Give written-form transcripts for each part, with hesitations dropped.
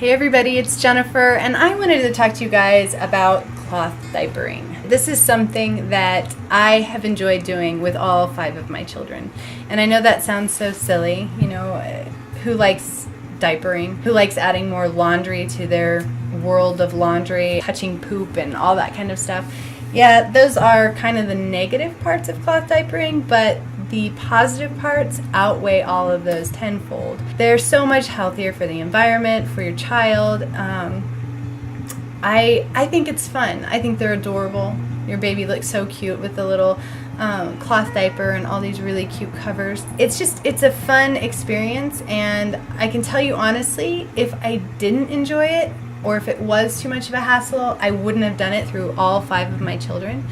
Hey everybody, it's Jennifer, and I wanted to talk to you guys about cloth diapering. This is something that I have enjoyed doing with all 5 of my children. And I know that sounds so silly, who likes diapering? Who likes adding more laundry to their world of laundry, touching poop and all that kind of stuff? Yeah, those are kind of the negative parts of cloth diapering, but the positive parts outweigh all of those tenfold. They're so much healthier for the environment, for your child. I think it's fun. I think they're adorable. Your baby looks so cute with the little cloth diaper and all these really cute covers. It's a fun experience, and I can tell you honestly, if I didn't enjoy it, or if it was too much of a hassle, I wouldn't have done it through all 5 of my children.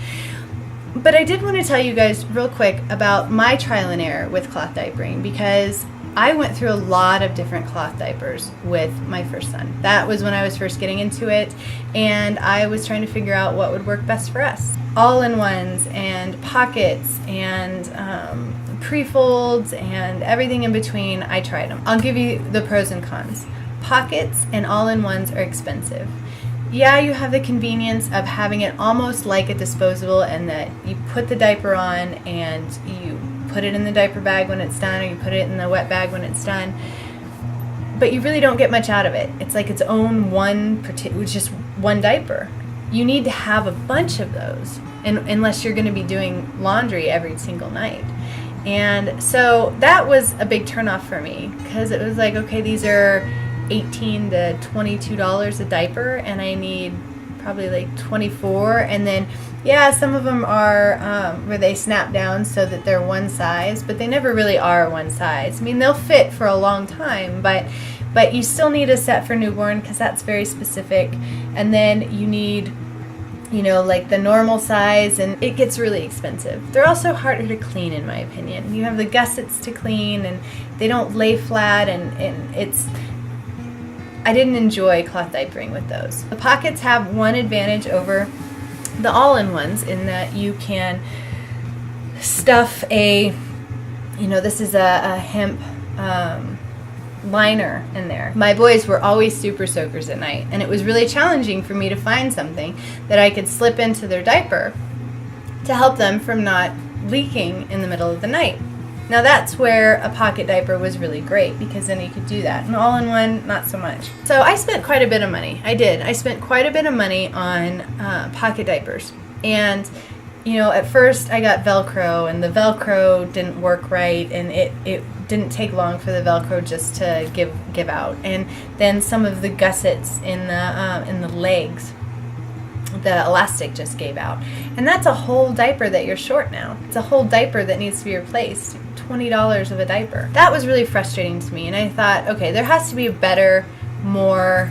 But I did want to tell you guys real quick about my trial and error with cloth diapering, because I went through a lot of different cloth diapers with my first son. That was when I was first getting into it, and I was trying to figure out what would work best for us. All-in-ones and pockets and pre-folds and everything in between, I tried them. I'll give you the pros and cons. Pockets and all-in-ones are expensive. Yeah, you have the convenience of having it almost like a disposable, and that you put the diaper on and you put it in the diaper bag when it's done, or you put it in the wet bag when it's done. But you really don't get much out of it. It's like its own just one diaper. You need to have a bunch of those, unless you're going to be doing laundry every single night. And so that was a big turnoff for me, because it was like, okay, these are $18 to $22 a diaper, and I need probably like 24. And then some of them are where they snap down so that they're one size, but they never really are one size. I mean, they'll fit for a long time, but you still need a set for newborn, because that's very specific. And then you need like the normal size, and it gets really expensive. They're also harder to clean, in my opinion. You have the gussets to clean, and they don't lay flat, and I didn't enjoy cloth diapering with those. The pockets have one advantage over the all-in-ones, in that you can stuff this is a hemp liner in there. My boys were always super soakers at night, and it was really challenging for me to find something that I could slip into their diaper to help them from not leaking in the middle of the night. Now that's where a pocket diaper was really great, because then you could do that. And all-in-one, not so much. So I spent quite a bit of money. I spent quite a bit of money on pocket diapers. And at first I got Velcro, and the Velcro didn't work right, and it didn't take long for the Velcro just to give out. And then some of the gussets in the legs, the elastic just gave out. And that's a whole diaper that you're short now. It's a whole diaper that needs to be replaced. $20 of a diaper. That was really frustrating to me, and I thought, okay, there has to be a better, more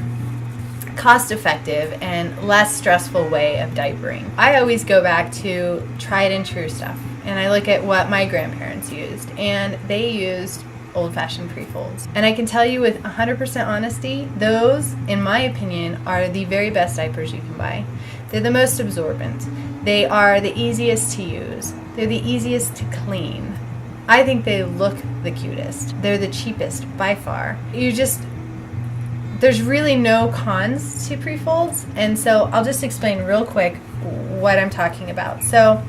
cost-effective and less stressful way of diapering. I always go back to tried and true stuff, and I look at what my grandparents used, and they used old-fashioned pre-folds. And I can tell you with 100% honesty, those, in my opinion, are the very best diapers you can buy. They're the most absorbent. They are the easiest to use. They're the easiest to clean. I think they look the cutest. They're the cheapest by far. There's really no cons to pre-folds, and so I'll just explain real quick what I'm talking about. So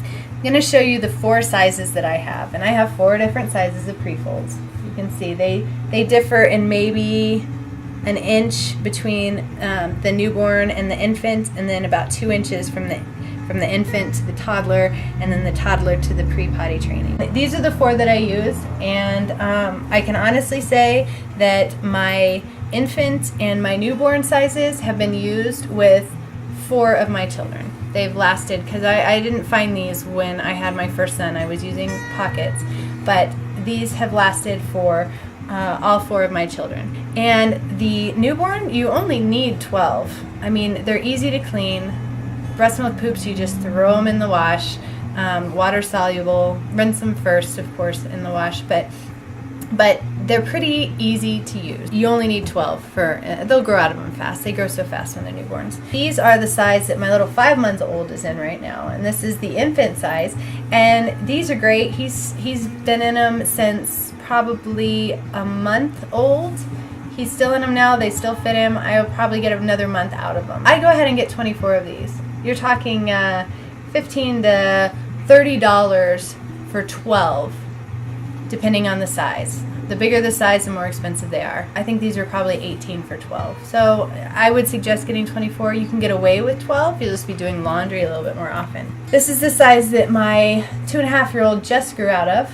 I'm going to show you the 4 sizes that I have, and I have 4 different sizes of pre-folds. You can see they differ in maybe an inch between the newborn and the infant, and then about 2 inches from the infant to the toddler, and then the toddler to the pre-potty training. These are the 4 that I use, and I can honestly say that my infant and my newborn sizes have been used with 4 of my children. They've lasted, because I didn't find these when I had my first son. I was using pockets, but these have lasted for all 4 of my children. And the newborn, you only need 12. I mean, they're easy to clean. Breast milk poops, you just throw them in the wash, water soluble. Rinse them first, of course, in the wash, but they're pretty easy to use. You only need 12 they'll grow out of them fast. They grow so fast when they're newborns. These are the size that my little 5 months old is in right now, and this is the infant size, and these are great. He's been in them since probably a month old. He's still in them now. They still fit him. I'll probably get another month out of them. I go ahead and get 24 of these. You're talking $15 to $30 for 12, depending on the size. The bigger the size, the more expensive they are. I think these are probably 18 for 12. So I would suggest getting 24. You can get away with 12. You'll just be doing laundry a little bit more often. This is the size that my 2.5-year-old just grew out of.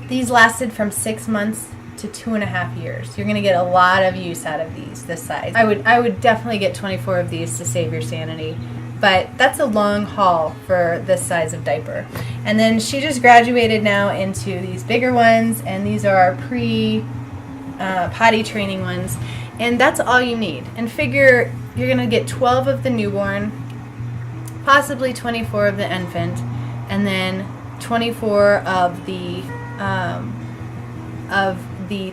These lasted from 6 months to 2.5 years. You're gonna get a lot of use out of these, this size. I would definitely get 24 of these to save your sanity. But that's a long haul for this size of diaper. And then she just graduated now into these bigger ones, and these are potty training ones. And that's all you need. And figure you're gonna get 12 of the newborn, possibly 24 of the infant, and then 24 of the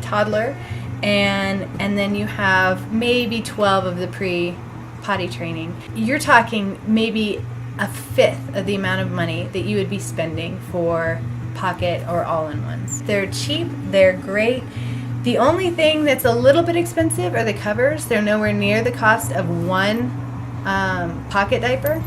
toddler, and then you have maybe 12 of the potty training. You're talking maybe a fifth of the amount of money that you would be spending for pocket or all-in-ones. They're cheap, they're great. The only thing that's a little bit expensive are the covers. They're nowhere near the cost of one pocket diaper,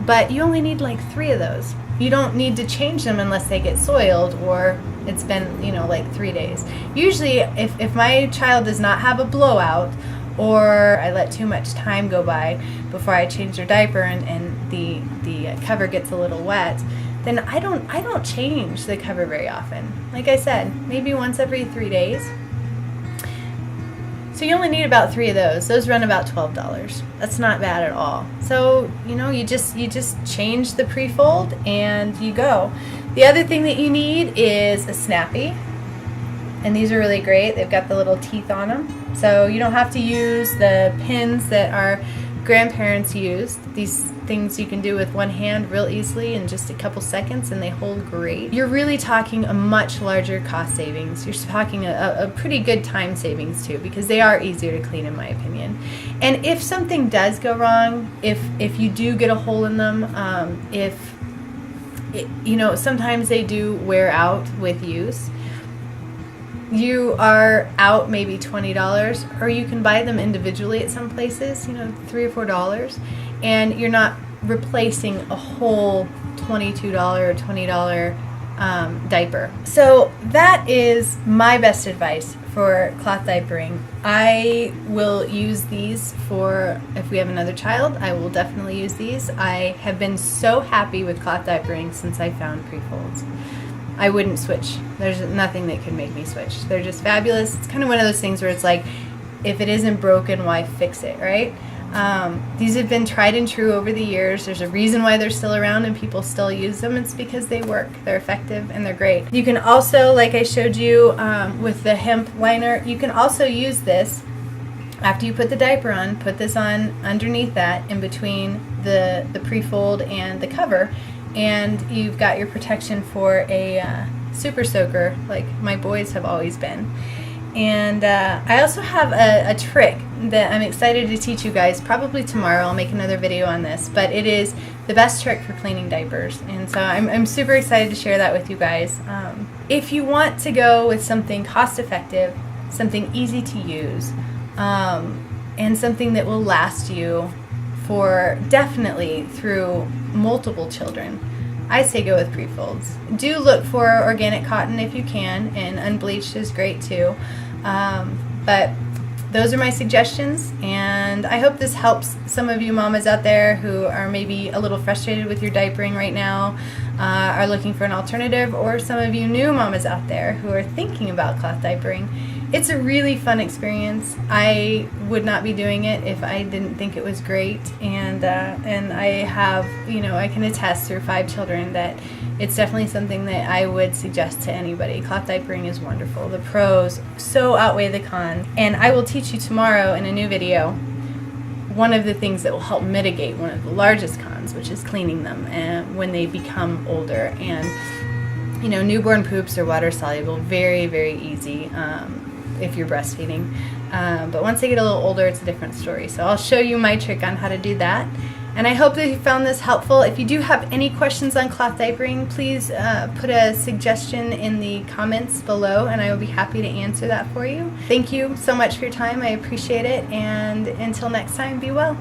but you only need like 3 of those. You don't need to change them unless they get soiled or it's been, like 3 days. Usually if my child does not have a blowout, or I let too much time go by before I change their diaper and the cover gets a little wet, then I don't change the cover very often. Like I said, maybe once every 3 days. So you only need about 3 of those. Those run about $12. That's not bad at all. So, you just change the pre-fold and you go. The other thing that you need is a snappy. And these are really great. They've got the little teeth on them. So you don't have to use the pins that our grandparents used. These things you can do with one hand real easily in just a couple seconds, and they hold great. You're really talking a much larger cost savings. You're talking a pretty good time savings too, because they are easier to clean in my opinion. And if something does go wrong, if you do get a hole in them, sometimes they do wear out with use. You are out maybe $20, or you can buy them individually at some places, $3 or $4, and you're not replacing a whole $22 or $20 diaper. So that is my best advice for cloth diapering. I will use these for if we have another child. I will definitely use these. I have been so happy with cloth diapering since I found pre-folds. I wouldn't switch. There's nothing that could make me switch. They're just fabulous. It's kind of one of those things where it's like, if it isn't broken, why fix it, right? These have been tried and true over the years. There's a reason why they're still around and people still use them. It's because they work. They're effective and they're great. You can also, like I showed you with the hemp liner, you can also use this after you put the diaper on. Put this on underneath that, in between the pre-fold and the cover. And you've got your protection for a super soaker, like my boys have always been. And I also have a trick that I'm excited to teach you guys. Probably tomorrow I'll make another video on this, but it is the best trick for cleaning diapers. And so I'm super excited to share that with you guys. If you want to go with something cost effective, something easy to use, and something that will last you for definitely through multiple children, I say go with pre-folds. Do look for organic cotton if you can, and unbleached is great too. But those are my suggestions, and I hope this helps some of you mamas out there who are maybe a little frustrated with your diapering right now, are looking for an alternative, or some of you new mamas out there who are thinking about cloth diapering. It's a really fun experience. I would not be doing it if I didn't think it was great, and I have, I can attest through 5 children that it's definitely something that I would suggest to anybody. Cloth diapering is wonderful. The pros so outweigh the cons, and I will teach you tomorrow in a new video one of the things that will help mitigate one of the largest cons, which is cleaning them and when they become older. And newborn poops are water soluble, very, very easy if you're breastfeeding. But once they get a little older, it's a different story. So I'll show you my trick on how to do that. And I hope that you found this helpful. If you do have any questions on cloth diapering, please put a suggestion in the comments below, and I will be happy to answer that for you. Thank you so much for your time. I appreciate it. And until next time, be well.